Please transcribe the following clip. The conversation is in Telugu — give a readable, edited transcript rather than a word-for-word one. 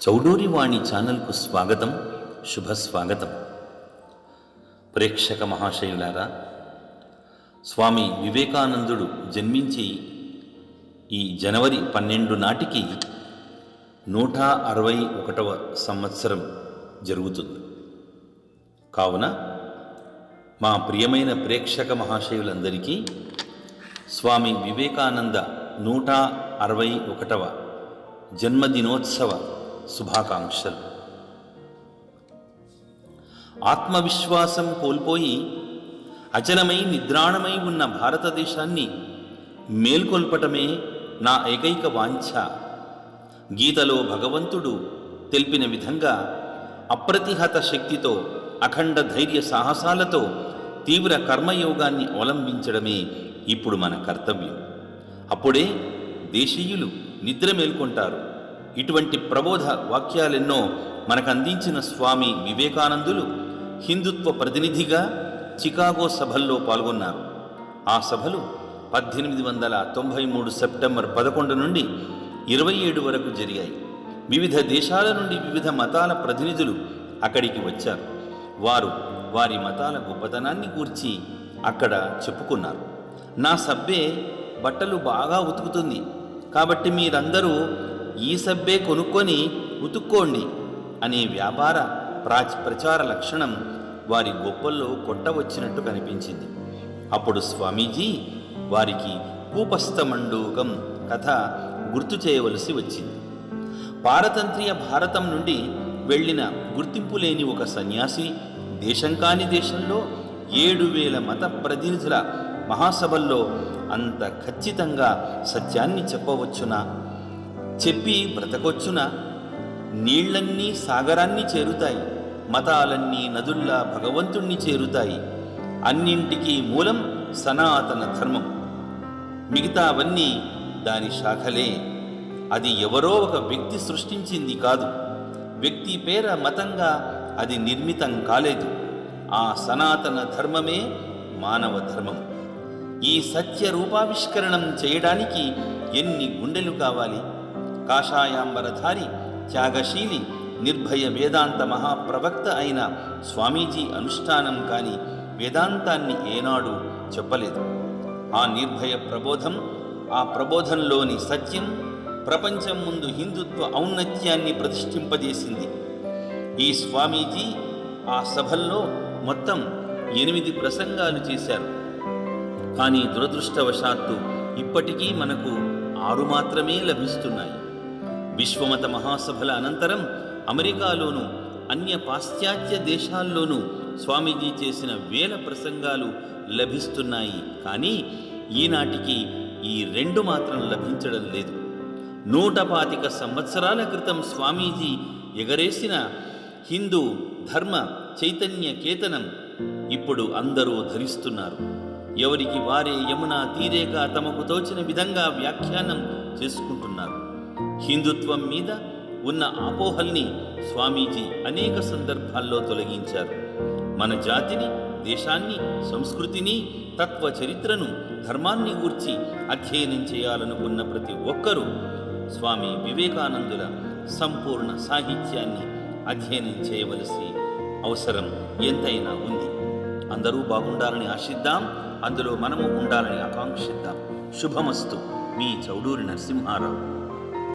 చౌడూరి వాణి ఛానల్కు స్వాగతం, శుభస్వాగతం. ప్రేక్షక మహాశయులారా, స్వామి వివేకానందుడు జన్మించి ఈ జనవరి 12 నాటికి 161వ సంవత్సరం జరుగుతుంది. కావున మా ప్రియమైన ప్రేక్షక మహాశయులందరికీ స్వామి వివేకానంద 161వ జన్మదినోత్సవ శుభాకాంక్షలు. ఆత్మవిశ్వాసం కోల్పోయి అచలమై నిద్రాణమై ఉన్న భారతదేశాన్ని మేల్కొల్పటమే నా ఏకైక వాంఛ. గీతలో భగవంతుడు తెలిపిన విధంగా అప్రతిహత శక్తితో, అఖండ ధైర్య సాహసాలతో తీవ్ర కర్మయోగాన్ని అవలంబించడమే ఇప్పుడు మన కర్తవ్యం. అప్పుడే దేశీయులు నిద్ర మేల్కొంటారు. ఇటువంటి ప్రబోధ వాక్యాలెన్నో మనకు అందించిన స్వామి వివేకానందులు హిందుత్వ ప్రతినిధిగా చికాగో సభల్లో పాల్గొన్నారు. ఆ సభలు 1893 సెప్టెంబర్ 11 నుండి 27 వరకు జరిగాయి. వివిధ దేశాల నుండి వివిధ మతాల ప్రతినిధులు అక్కడికి వచ్చారు. వారు వారి మతాల గొప్పతనాన్ని గూర్చి అక్కడ చెప్పుకున్నారు. నా సబ్బే బట్టలు బాగా ఉతుకుతుంది, కాబట్టి మీరందరూ ఈ సబ్బే కొనుక్కొని ఉతుక్కోండి అనే వ్యాపార ప్రచార లక్షణం వారి గొప్పల్లో కొట్టవచ్చినట్టు కనిపించింది. అప్పుడు స్వామీజీ వారికి కూపస్థమండూకం కథ గుర్తు చేయవలసి వచ్చింది. పారతంత్ర్య భారతం నుండి వెళ్ళిన గుర్తింపు లేని ఒక సన్యాసి దేశం కాని దేశంలో 7,000 మత ప్రతినిధుల మహాసభల్లో అంత ఖచ్చితంగా సత్యాన్ని చెప్పవచ్చునా? చెప్పి బ్రతకొచ్చునా? నీళ్లన్నీ సాగరాన్ని చేరుతాయి, మతాలన్నీ నదుల్లా భగవంతుణ్ణి చేరుతాయి. అన్నింటికీ మూలం సనాతన ధర్మం, మిగతావన్నీ దాని శాఖలే. అది ఎవరో ఒక వ్యక్తి సృష్టించింది కాదు. వ్యక్తి పేర మతంగా అది నిర్మితం కాలేదు. ఆ సనాతన ధర్మమే మానవ ధర్మం. ఈ సత్య రూపావిష్కరణం చేయడానికి ఎన్ని గుండెలు కావాలి? కాషాయాంబరధారి, త్యాగశీలి, నిర్భయ వేదాంత మహాప్రవక్త అయిన స్వామీజీ అనుష్ఠానం కాని వేదాంతాన్ని ఏనాడు చెప్పలేదు. ఆ నిర్భయ ప్రబోధం, ఆ ప్రబోధంలోని సత్యం ప్రపంచం ముందు హిందుత్వ ఔన్నత్యాన్ని ప్రతిష్ఠింపజేసింది. ఈ స్వామీజీ ఆ సభల్లో మొత్తం 8 ప్రసంగాలు చేశారు. కానీ దురదృష్టవశాత్తు ఇప్పటికీ మనకు 6 మాత్రమే లభిస్తున్నాయి. విశ్వమత మహాసభల అనంతరం అమెరికాలోనూ అన్య పాశ్చాత్య దేశాల్లోనూ స్వామీజీ చేసిన 1000 ప్రసంగాలు లభిస్తున్నాయి. కానీ ఈనాటికి ఈ 2 మాత్రం లభించడం లేదు. 125 సంవత్సరాల క్రితం స్వామీజీ ఎగరేసిన హిందూ ధర్మ చైతన్య కేతనం ఇప్పుడు అందరూ ధరిస్తున్నారు. ఎవరికి వారే యమునా తీరేగా తమకు తోచిన విధంగా వ్యాఖ్యానం చేసుకుంటున్నారు. హిందుత్వం మీద ఉన్న అపోహల్ని స్వామీజీ అనేక సందర్భాల్లో తొలగించారు. మన జాతిని, దేశాన్ని, సంస్కృతిని, తత్వ చరిత్రను, ధర్మాన్ని గూర్చి అధ్యయనం చేయాలనుకున్న ప్రతి ఒక్కరూ స్వామి వివేకానందుల సంపూర్ణ సాహిత్యాన్ని అధ్యయనం చేయవలసి అవసరం ఎంతైనా ఉంది. అందరూ బాగుండాలని ఆశిద్దాం, అందులో మనము ఉండాలని ఆకాంక్షిద్దాం. శుభమస్తు. మీ చౌడూరి నరసింహారావు.